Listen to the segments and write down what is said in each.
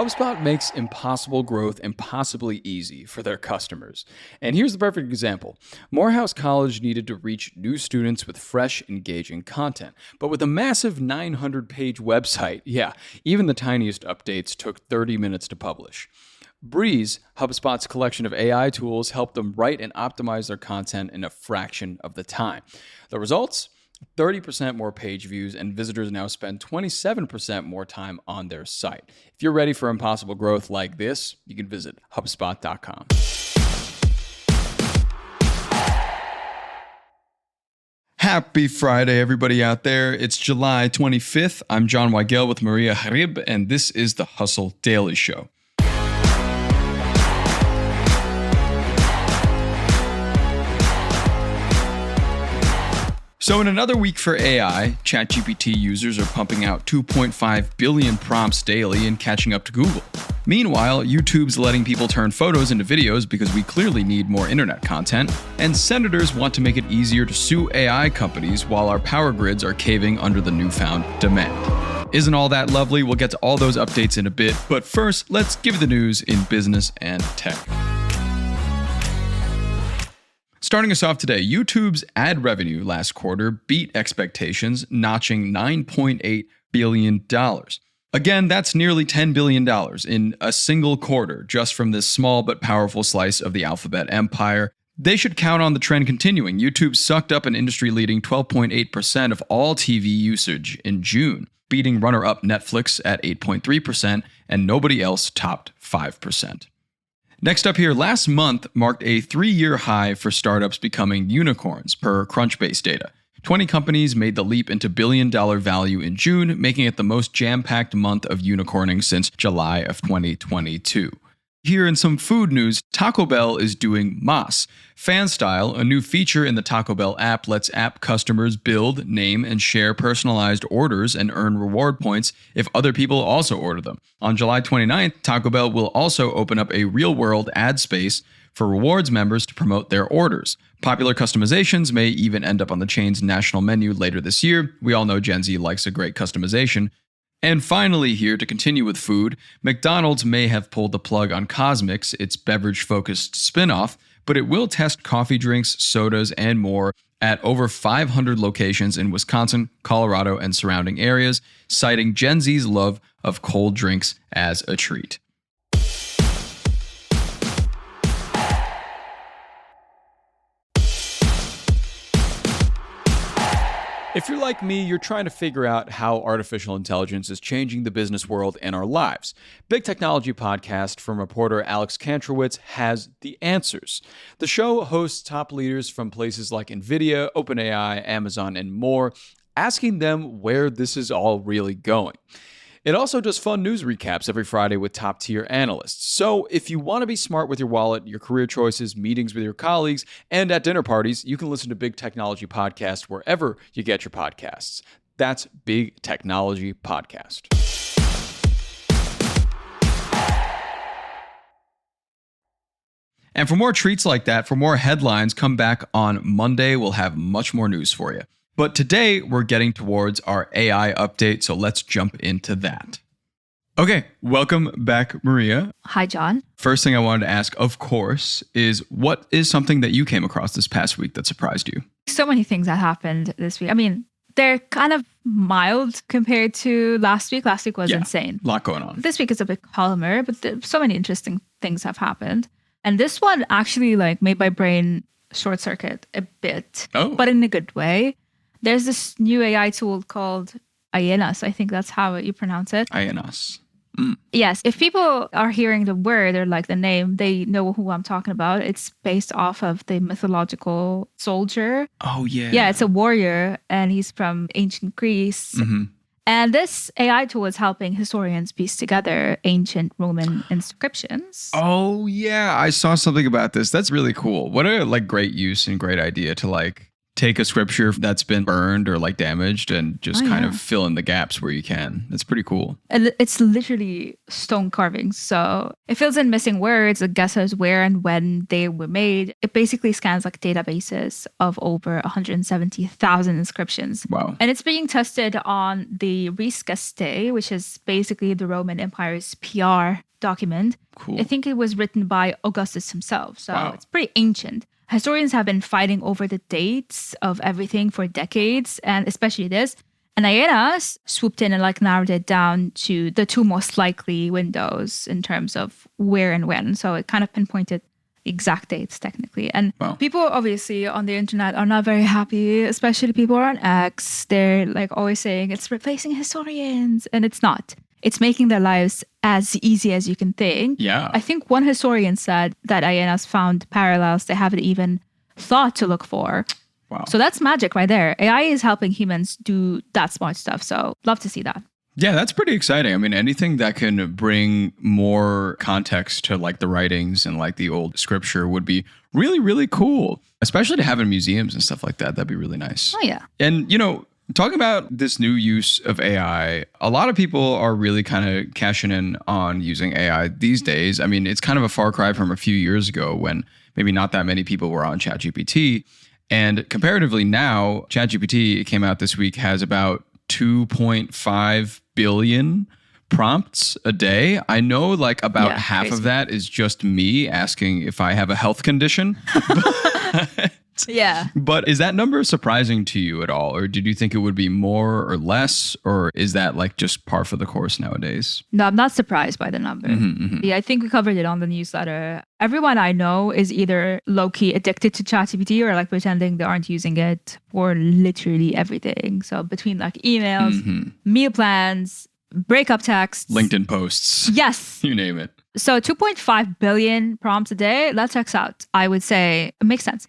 HubSpot makes impossible growth impossibly easy for their customers. And here's the perfect example. Morehouse College needed to reach new students with fresh, engaging content. But with a massive 900-page website, even the tiniest updates took 30 minutes to publish. Breeze, HubSpot's collection of AI tools, helped them write and optimize their content in a fraction of the time. The results? 30% more page views, and visitors now spend 27% more time on their site. If you're ready for impossible growth like this, you can visit HubSpot.com. Happy Friday, everybody out there. It's July 25th. I'm John Weigell with Maria Gharib, and this is the Hustle Daily Show. So in another week for AI, ChatGPT users are pumping out 2.5 billion prompts daily and catching up to Google. Meanwhile, YouTube's letting people turn photos into videos because we clearly need more internet content, and senators want to make it easier to sue AI companies while our power grids are caving under the newfound demand. Isn't all that lovely? We'll get to all those updates in a bit, but first, let's give the news in business and tech. Starting us off today, YouTube's ad revenue last quarter beat expectations, notching $9.8 billion. Again, that's nearly $10 billion in a single quarter, just from this small but powerful slice of the alphabet empire. They should count on the trend continuing. YouTube sucked up an industry-leading 12.8% of all TV usage in June, beating runner-up Netflix at 8.3%, and nobody else topped 5%. Next up here, last month marked a 3-year high for startups becoming unicorns, per Crunchbase data. 20 companies made the leap into billion-dollar value in June, making it the most jam-packed month of unicorning since July of 2022. Here in some food news, Taco Bell is doing Mas. Fan Style, a new feature in the Taco Bell app, lets app customers build, name, and share personalized orders and earn reward points if other people also order them. On July 29th, Taco Bell will also open up a real-world ad space for rewards members to promote their orders. Popular customizations may even end up on the chain's national menu later this year. We all know Gen Z likes a great customization. And finally here, to continue with food, McDonald's may have pulled the plug on Cosmix, its beverage-focused spin-off, but it will test coffee drinks, sodas, and more at over 500 locations in Wisconsin, Colorado, and surrounding areas, citing Gen Z's love of cold drinks as a treat. If you're like me, you're trying to figure out how artificial intelligence is changing the business world and our lives. Big Technology Podcast from reporter Alex Kantrowitz has the answers. The show hosts top leaders from places like NVIDIA, OpenAI, Amazon, and more, asking them where this is all really going. It also does fun news recaps every Friday with top-tier analysts. So if you want to be smart with your wallet, your career choices, meetings with your colleagues, and at dinner parties, you can listen to Big Technology Podcast wherever you get your podcasts. That's Big Technology Podcast. And for more treats like that, for more headlines, come back on Monday. We'll have much more news for you. But today, we're getting towards our AI update, so let's jump into that. Okay, welcome back, Maria. Hi, John. First thing I wanted to ask, of course, is what is something that you came across this past week that surprised you? So many things that happened this week. I mean, they're kind of mild compared to last week. Last week was insane. A lot going on. This week is a bit calmer, but so many interesting things have happened. And this one actually made my brain short circuit a bit, but in a good way. There's this new AI tool called Ienas. I think that's how you pronounce it. Ienas. Yes. If people are hearing the word or the name, they know who I'm talking about. It's based off of the mythological soldier. Oh, yeah. Yeah, it's a warrior, and he's from ancient Greece. Mm-hmm. And this AI tool is helping historians piece together ancient Roman inscriptions. Oh, yeah. I saw something about this. That's really cool. What a great use and great idea to take a scripture that's been burned or like damaged and just kind of fill in the gaps where you can. It's pretty cool. And it's literally stone carvings. So it fills in missing words, it guesses where and when they were made. It basically scans like databases of over 170,000 inscriptions. Wow. And it's being tested on the Res Gestae, which is basically the Roman Empire's PR document. Cool. I think it was written by Augustus himself. So it's pretty ancient. Historians have been fighting over the dates of everything for decades, and especially this. And Aenas swooped in and like narrowed it down to the two most likely windows in terms of where and when. So it kind of pinpointed the exact dates technically. And people obviously on the internet are not very happy, especially people on X. They're like always saying it's replacing historians, and it's not. It's making their lives as easy as you can think. Yeah. I think one historian said that Aenas found parallels they haven't even thought to look for. Wow. So that's magic right there. AI is helping humans do that smart stuff. So love to see that. Yeah, that's pretty exciting. I mean, anything that can bring more context to like the writings and like the old scripture would be really, really cool, especially to have in museums and stuff like that. That'd be really nice. Oh, yeah. And, talking about this new use of AI, a lot of people are really kind of cashing in on using AI these days. I mean, it's kind of a far cry from a few years ago when maybe not that many people were on ChatGPT. And comparatively now, ChatGPT, it came out this week, has about 2.5 billion prompts a day. I know like about half crazy. Of that is just me asking if I have a health condition. Yeah. But is that number surprising to you at all? Or did you think it would be more or less? Or is that like just par for the course nowadays? No, I'm not surprised by the number. Yeah, I think we covered it on the newsletter. Everyone I know is either low-key addicted to ChatGPT or like pretending they aren't using it for literally everything. So between like emails, meal plans, breakup texts, LinkedIn posts. Yes. You name it. So 2.5 billion prompts a day, that checks out. I would say it makes sense.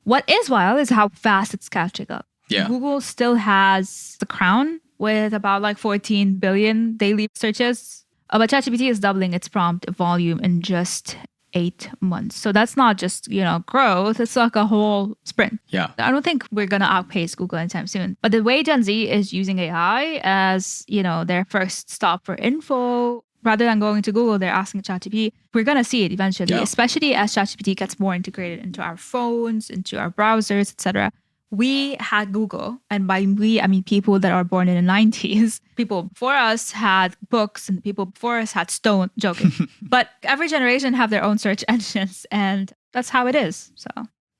What is wild is how fast it's catching up. Yeah. Google still has the crown with about like 14 billion daily searches. But ChatGPT is doubling its prompt volume in just 8 months. So that's not just, growth. It's like a whole sprint. Yeah. I don't think we're going to outpace Google anytime soon. But the way Gen Z is using AI as, their first stop for info, rather than going to Google, they're asking ChatGPT. We're going to see it eventually, especially as ChatGPT gets more integrated into our phones, into our browsers, etc. We had Google, and by we, I mean people that are born in the 90s. People before us had books, and people before us had stone, joking. But every generation have their own search engines, and that's how it is. So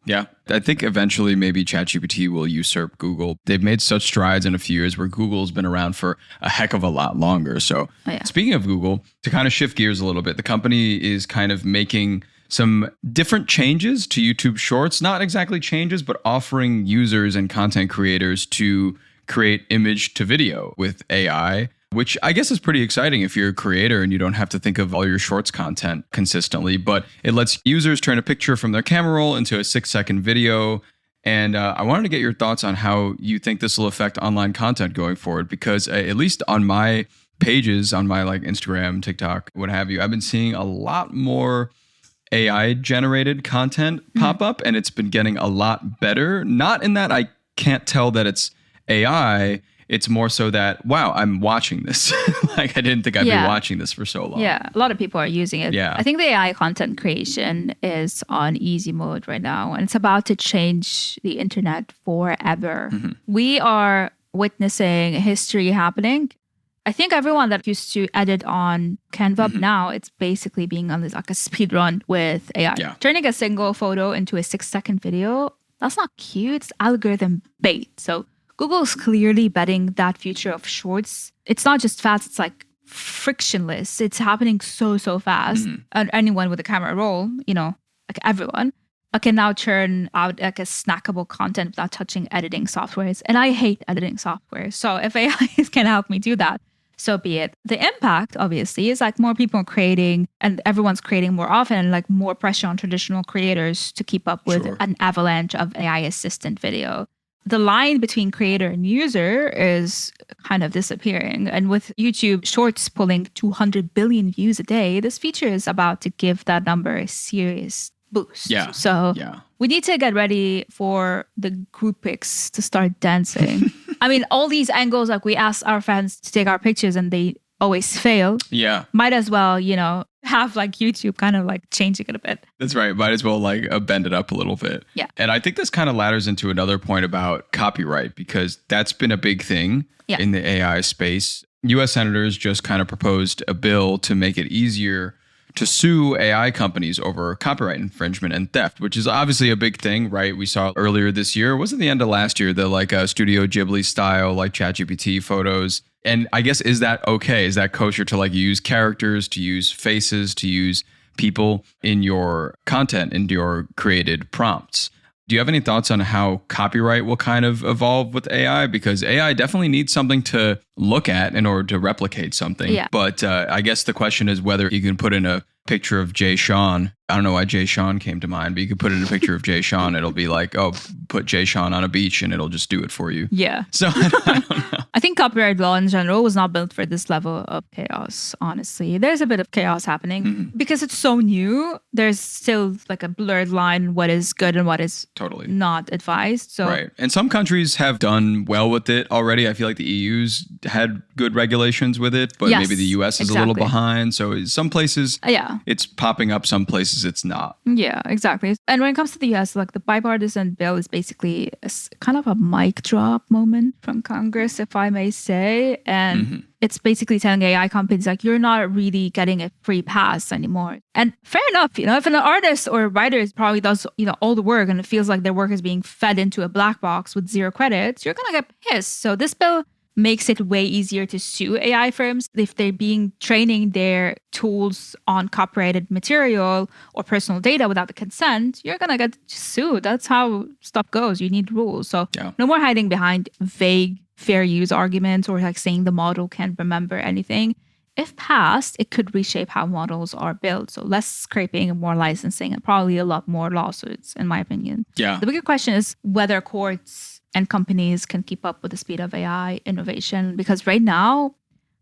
yeah, I think eventually maybe ChatGPT will usurp Google. They've made such strides in a few years where Google's been around for a heck of a lot longer. So Speaking of Google, to kind of shift gears a little bit, the company is kind of making some different changes to YouTube Shorts, not exactly changes, but offering users and content creators to create image to video with AI, which I guess is pretty exciting if you're a creator and you don't have to think of all your Shorts content consistently. But it lets users turn a picture from their camera roll into a 6-second video. And I wanted to get your thoughts on how you think this will affect online content going forward, because at least on my pages, on my like Instagram, TikTok, what have you, I've been seeing a lot more AI generated content pop up, and it's been getting a lot better. Not in that I can't tell that it's AI. It's more so that, wow, I'm watching this. Like I didn't think I'd be watching this for so long. Yeah, a lot of people are using it. Yeah. I think the AI content creation is on easy mode right now, and it's about to change the internet forever. We are witnessing history happening. I think everyone that used to edit on Canva now, it's basically being on this like a speed run with AI. Yeah. Turning a single photo into a 6-second video, that's not cute. It's algorithm bait. So Google's clearly betting that future of shorts. It's not just fast, it's like frictionless. It's happening so fast. And anyone with a camera roll, like everyone, can now churn out like a snackable content without touching editing softwares. And I hate editing software. So if AI can help me do that, so be it. The impact, obviously, is like more people are creating and everyone's creating more often, like more pressure on traditional creators to keep up with an avalanche of AI assistant video. The line between creator and user is kind of disappearing. And with YouTube Shorts pulling 200 billion views a day, this feature is about to give that number a serious boost. Yeah. So we need to get ready for the group pics to start dancing. I mean, all these angles, like we ask our friends to take our pictures and they always fail. Yeah. Might as well, have like YouTube kind of like changing it a bit. That's right. Might as well like bend it up a little bit. Yeah. And I think this kind of ladders into another point about copyright, because that's been a big thing in the AI space. US senators just kind of proposed a bill to make it easier to sue AI companies over copyright infringement and theft, which is obviously a big thing, right? We saw earlier this year, wasn't the end of last year, the like Studio Ghibli style, like ChatGPT photos. And I guess, is that okay? Is that kosher to like use characters, to use faces, to use people in your content, in your created prompts? Do you have any thoughts on how copyright will kind of evolve with AI? Because AI definitely needs something to look at in order to replicate something. Yeah. But I guess the question is whether you can put in a picture of Jay Sean. I don't know why Jay Sean came to mind, but you could put in a picture of Jay Sean. It'll be like, oh, put Jay Sean on a beach and it'll just do it for you. Yeah. So I don't know. I think copyright law in general was not built for this level of chaos, honestly. There's a bit of chaos happening because it's so new. There's still like a blurred line what is good and what is not advised. So right. And some countries have done well with it already. I feel like the EU's had good regulations with it, but maybe the US is a little behind. So some places it's popping up, some places it's not. Yeah, exactly. And when it comes to the US, like the bipartisan bill is basically kind of a mic drop moment from Congress, if I may say. And it's basically telling AI companies, like, you're not really getting a free pass anymore. And fair enough, if an artist or a writer probably does, all the work and it feels like their work is being fed into a black box with zero credits, you're going to get pissed. So this bill makes it way easier to sue AI firms if they're training their tools on copyrighted material or personal data without the consent. You're going to get sued. That's how stuff goes. You need rules. So no more hiding behind vague fair use arguments or like saying the model can't remember anything. If passed, it could reshape how models are built. So less scraping and more licensing and probably a lot more lawsuits, in my opinion. Yeah. The bigger question is whether courts and companies can keep up with the speed of AI innovation. Because right now,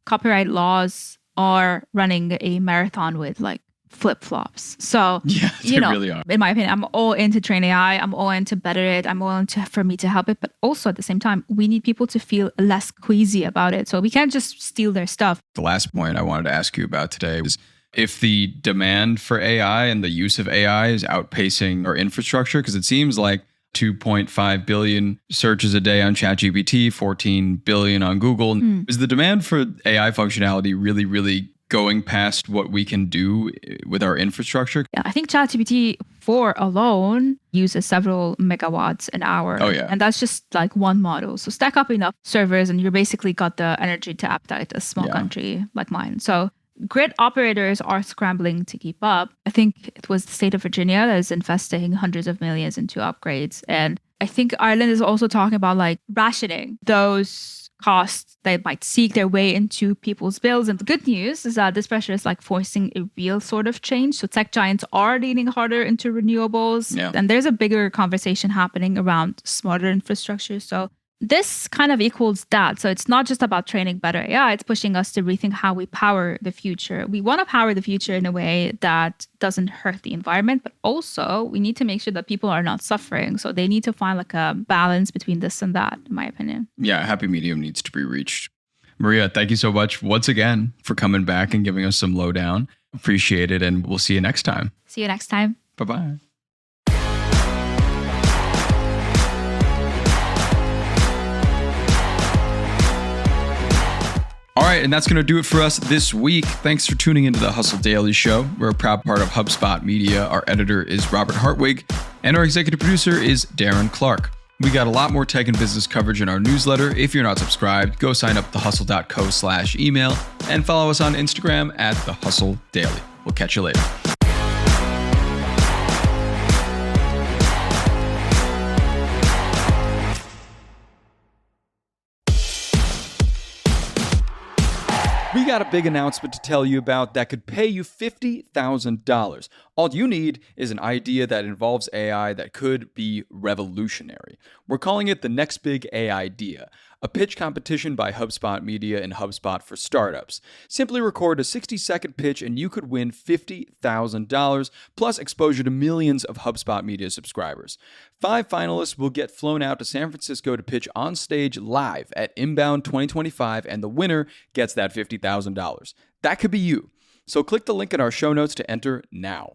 copyright laws are running a marathon with like flip-flops. So, they really are. In my opinion, I'm all into train AI. I'm all into better it. I'm all into for me to help it. But also at the same time, we need people to feel less queasy about it. So we can't just steal their stuff. The last point I wanted to ask you about today was if the demand for AI and the use of AI is outpacing our infrastructure, because it seems like 2.5 billion searches a day on ChatGPT, 14 billion on Google. Is the demand for AI functionality really, really going past what we can do with our infrastructure? Yeah, I think ChatGPT 4 alone uses several megawatts an hour. Oh, yeah. And that's just like one model. So stack up enough servers and you basically got the energy to appetite a small country like mine. So grid operators are scrambling to keep up. I think it was the state of Virginia that is investing hundreds of millions into upgrades. And I think Ireland is also talking about like rationing those costs that might seek their way into people's bills. And the good news is that this pressure is like forcing a real sort of change. So tech giants are leaning harder into renewables. Yeah. And there's a bigger conversation happening around smarter infrastructure. So this kind of equals that. So it's not just about training better AI, it's pushing us to rethink how we power the future. We want to power the future in a way that doesn't hurt the environment, but also we need to make sure that people are not suffering. So they need to find like a balance between this and that, in my opinion. Yeah, a happy medium needs to be reached. Maria, thank you so much once again for coming back and giving us some lowdown. Appreciate it, and we'll see you next time. See you next time. Bye-bye. All right, and that's going to do it for us this week. Thanks for tuning into the Hustle Daily Show. We're a proud part of HubSpot Media. Our editor is Robert Hartwig, and our executive producer is Darren Clark. We got a lot more tech and business coverage in our newsletter. If you're not subscribed, go sign up at thehustle.co/email and follow us on Instagram at thehustledaily. We'll catch you later. We got a big announcement to tell you about that could pay you $50,000. All you need is an idea that involves AI that could be revolutionary. We're calling it the Next Big AIdea, a pitch competition by HubSpot Media and HubSpot for startups. Simply record a 60-second pitch and you could win $50,000 plus exposure to millions of HubSpot Media subscribers. 5 finalists will get flown out to San Francisco to pitch on stage live at Inbound 2025, and the winner gets that $50,000. That could be you. So click the link in our show notes to enter now.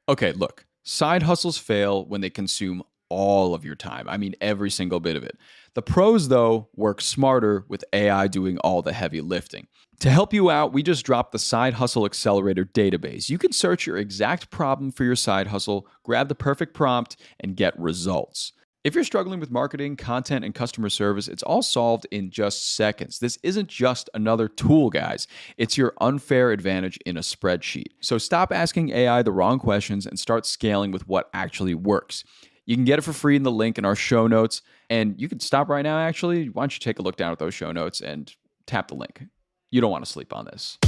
Okay, look, side hustles fail when they consume all of your time. I mean, every single bit of it. The pros, though, work smarter with AI doing all the heavy lifting. To help you out, we just dropped the Side Hustle Accelerator database. You can search your exact problem for your side hustle, grab the perfect prompt, and get results. If you're struggling with marketing, content, and customer service, it's all solved in just seconds. This isn't just another tool, guys. It's your unfair advantage in a spreadsheet. So stop asking AI the wrong questions and start scaling with what actually works. You can get it for free in the link in our show notes. And you can stop right now, actually. Why don't you take a look down at those show notes and tap the link? You don't want to sleep on this.